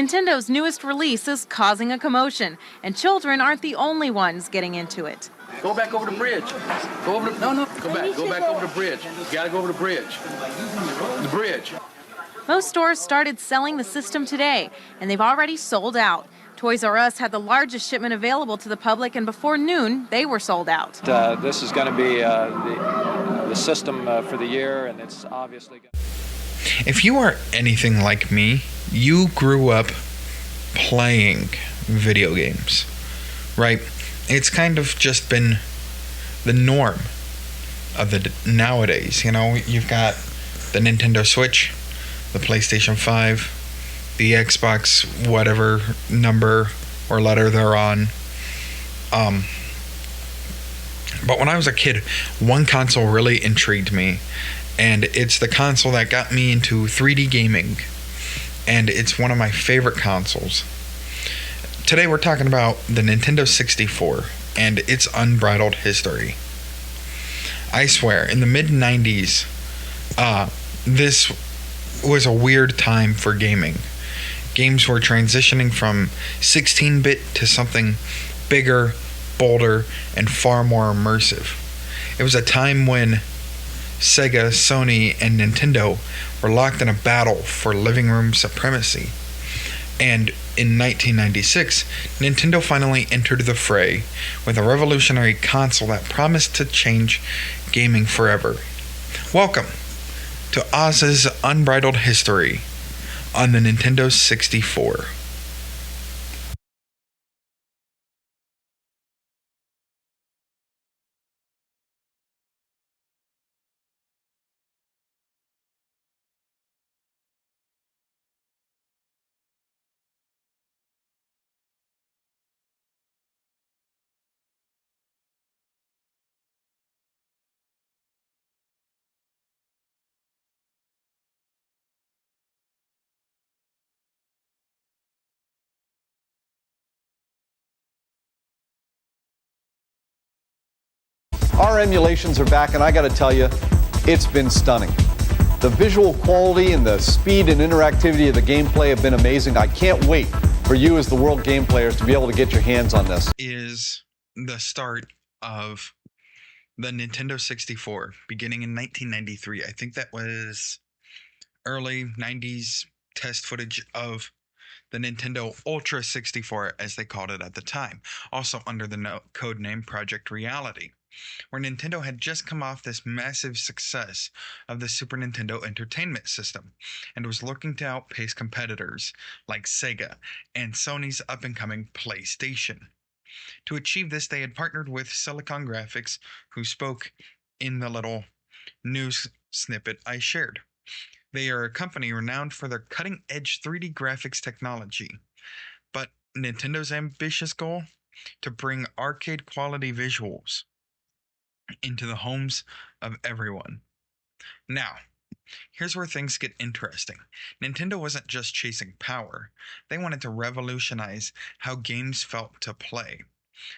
Nintendo's newest release is causing a commotion, and children aren't the only ones getting into it. Go back over the bridge. Go over the, no, go back. Go back over the bridge. You gotta go over the bridge. The bridge. Most stores started selling the system today, and they've already sold out. Toys R Us had the largest shipment available to the public, and before noon, they were sold out. This is going to be the system for the year, and it's obviously... If you are anything like me, you grew up playing video games, right? It's kind of just been the norm of the nowadays. You know, you've got the Nintendo Switch, the PlayStation 5, the Xbox, whatever number or letter they're on. But when I was a kid, one console really intrigued me, and it's the console that got me into 3D gaming, and it's one of my favorite consoles. Today we're talking about the Nintendo 64 and its unbridled history. I swear, in the mid-90s, this was a weird time for gaming. Games were transitioning from 16-bit to something bigger, bolder, and far more immersive. It was a time when Sega, Sony, and Nintendo were locked in a battle for living room supremacy. And in 1996, Nintendo finally entered the fray with a revolutionary console that promised to change gaming forever. Welcome to Oz's Unbridled History on the Nintendo 64. Our emulations are back, and I got to tell you, it's been stunning. The visual quality and the speed and interactivity of the gameplay have been amazing. I can't wait for you as the world game players to be able to get your hands on this. Is the start of the Nintendo 64 beginning in 1993. I think that was early 90s test footage of the Nintendo Ultra 64, as they called it at the time, also under the code name Project Reality, where Nintendo had just come off this massive success of the Super Nintendo Entertainment System and was looking to outpace competitors like Sega and Sony's up-and-coming PlayStation. To achieve this, they had partnered with Silicon Graphics, who spoke in the little news snippet I shared. They are a company renowned for their cutting-edge 3D graphics technology, but Nintendo's ambitious goal? To bring arcade-quality visuals into the homes of everyone. Now, here's where things get interesting. Nintendo wasn't just chasing power. They wanted to revolutionize how games felt to play.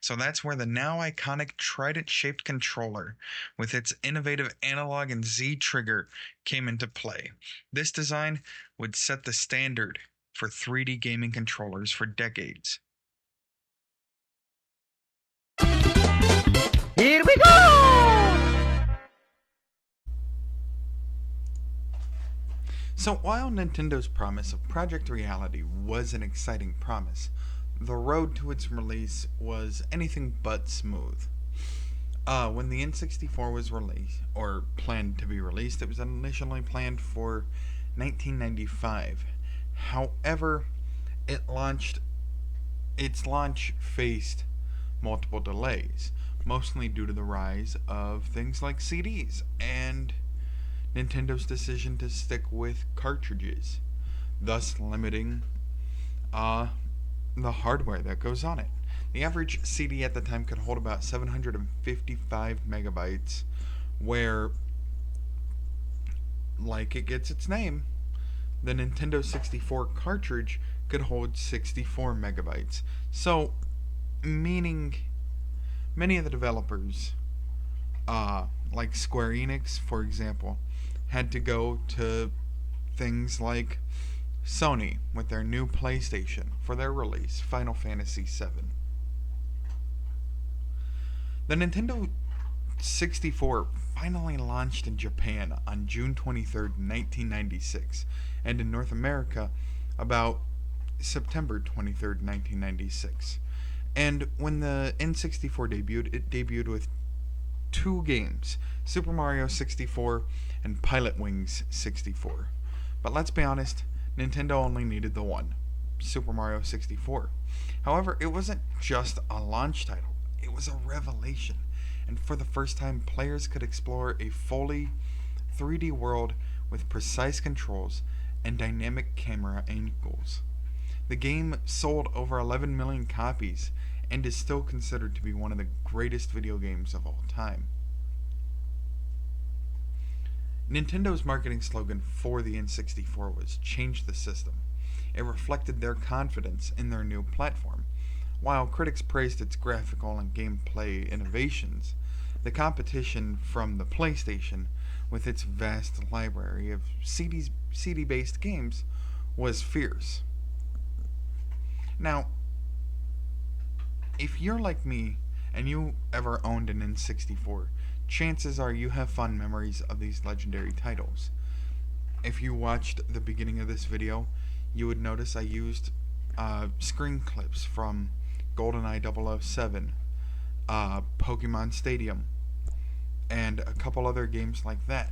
So that's where the now iconic trident-shaped controller with its innovative analog and Z trigger came into play. This design would set the standard for 3D gaming controllers for decades. Here we go! So while Nintendo's promise of Project Reality was an exciting promise, the road to its release was anything but smooth. When the N64 was released, or planned to be released, it was initially planned for 1995. However, its launch faced multiple delays, mostly due to the rise of things like CDs and Nintendo's decision to stick with cartridges, thus limiting the hardware that goes on it. The average CD at the time could hold about 755 megabytes, where, like it gets its name, the Nintendo 64 cartridge could hold 64 megabytes. So, meaning many of the developers, like Square Enix, for example, had to go to things like Sony with their new PlayStation for their release, Final Fantasy VII. The Nintendo 64 finally launched in Japan on June 23, 1996, and in North America about September 23, 1996. And when the N64 debuted, it debuted with two games, Super Mario 64 and Pilot Wings 64. But let's be honest, Nintendo only needed the one, Super Mario 64. However, it wasn't just a launch title, it was a revelation. And for the first time, players could explore a fully 3D world with precise controls and dynamic camera angles. The game sold over 11 million copies and is still considered to be one of the greatest video games of all time. Nintendo's marketing slogan for the N64 was "Change the System." It reflected their confidence in their new platform. While critics praised its graphical and gameplay innovations, the competition from the PlayStation, with its vast library of CD-based games, was fierce. Now, if you're like me and you ever owned an N64, chances are you have fond memories of these legendary titles. If you watched the beginning of this video, you would notice I used screen clips from GoldenEye 007, Pokemon Stadium, and a couple other games like that.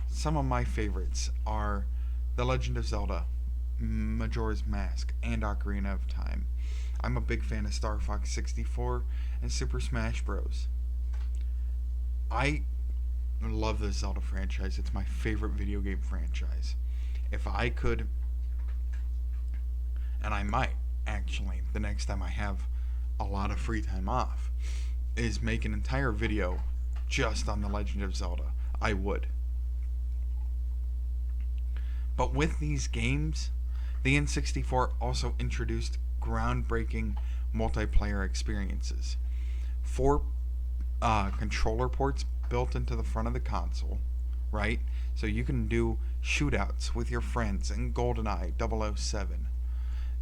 Some of my favorites are The Legend of Zelda, Majora's Mask, and Ocarina of Time. I'm a big fan of Star Fox 64 and Super Smash Bros. I love the Zelda franchise. It's my favorite video game franchise. If I could, and I might actually, the next time I have a lot of free time off, is make an entire video just on The Legend of Zelda, I would. But with these games, the N64 also introduced groundbreaking multiplayer experiences. 4 controller ports built into the front of the console, right? So you can do shootouts with your friends in GoldenEye 007.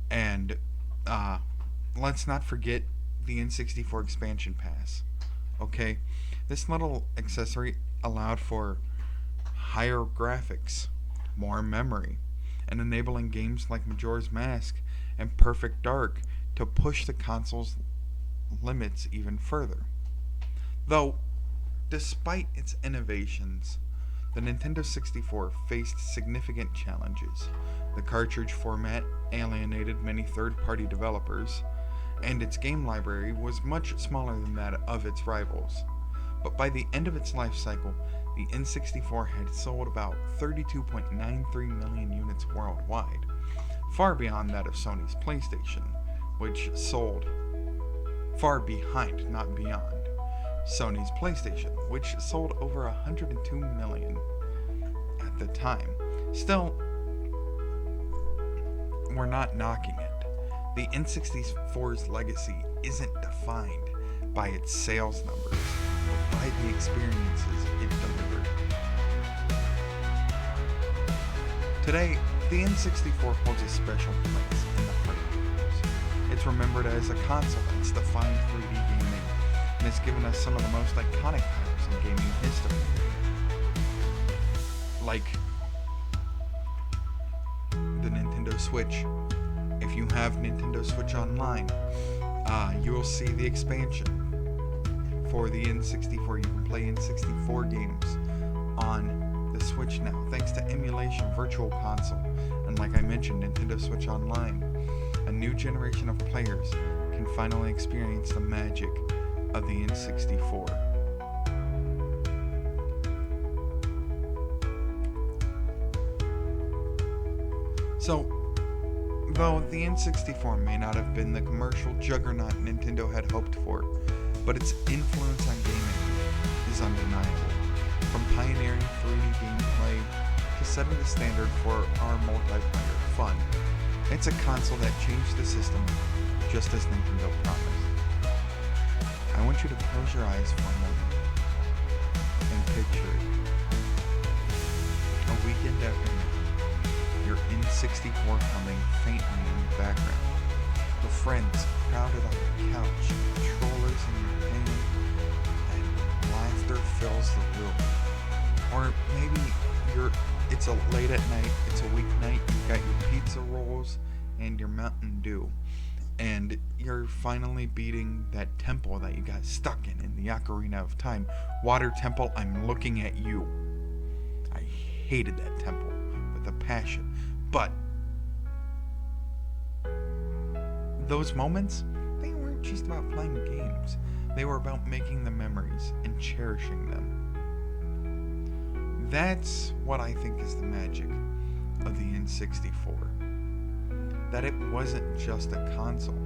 And let's not forget the N64 expansion pass. Okay? This little accessory allowed for higher graphics, more memory, and enabling games like Majora's Mask and Perfect Dark to push the console's limits even further. Though, despite its innovations, the Nintendo 64 faced significant challenges. The cartridge format alienated many third-party developers, and its game library was much smaller than that of its rivals. But by the end of its life cycle, the N64 had sold about 32.93 million units worldwide, far beyond that of Sony's PlayStation, which sold far behind, not beyond, Sony's PlayStation, which sold over 102 million at the time. Still, we're not knocking it. The N64's legacy isn't defined by its sales numbers, but by the experiences it delivered. Today, the N64 holds a special place in the heart of gamers. It's remembered as a console that's defined 3D gaming, and it's given us some of the most iconic titles in gaming history. Like the Nintendo Switch. If you have Nintendo Switch Online, you will see the expansion for the N64. You can play N64 games on the Switch now, thanks to emulation, Virtual Console, and like I mentioned, Nintendo Switch Online. A new generation of players can finally experience the magic of the N64. So, though the N64 may not have been the commercial juggernaut Nintendo had hoped for, but its influence on gaming is undeniable. From pioneering 3D gameplay to setting the standard for our multiplayer fun, it's a console that changed the system just as Nintendo promised. I want you to close your eyes for a moment and picture a weekend afternoon your N64 humming faintly in the background, your friends crowded on the couch, controllers in your hand, and laughter fills the room. Or maybe it's a late at night, it's a weeknight, you've got your pizza rolls and your Mountain Dew, and you're finally beating that temple that you got stuck in the Ocarina of Time. Water Temple, I'm looking at you. I hated that temple with a passion. But those moments, they weren't just about playing games. They were about making the memories and cherishing them. That's what I think is the magic of the N64. That it wasn't just a console.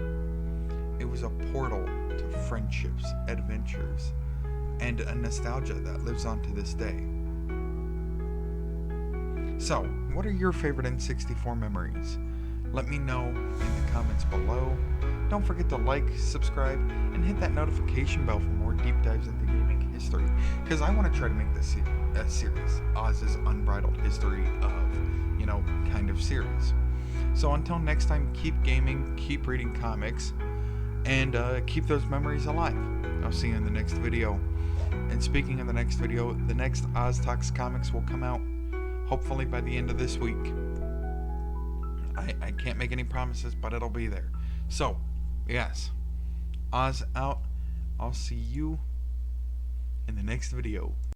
It was a portal to friendships, adventures, and a nostalgia that lives on to this day. So, what are your favorite N64 memories? Let me know in the comments below. Don't forget to like, subscribe, and hit that notification bell for more deep dives into gaming history, because I want to try to make this a series, Oz's Unbridled History of, kind of series. So until next time, keep gaming, keep reading comics, and keep those memories alive. I'll see you in the next video. And speaking of the next video, the next Oz Talks comics will come out hopefully by the end of this week. I can't make any promises, but it'll be there. So, yes, Oz out. I'll see you in the next video.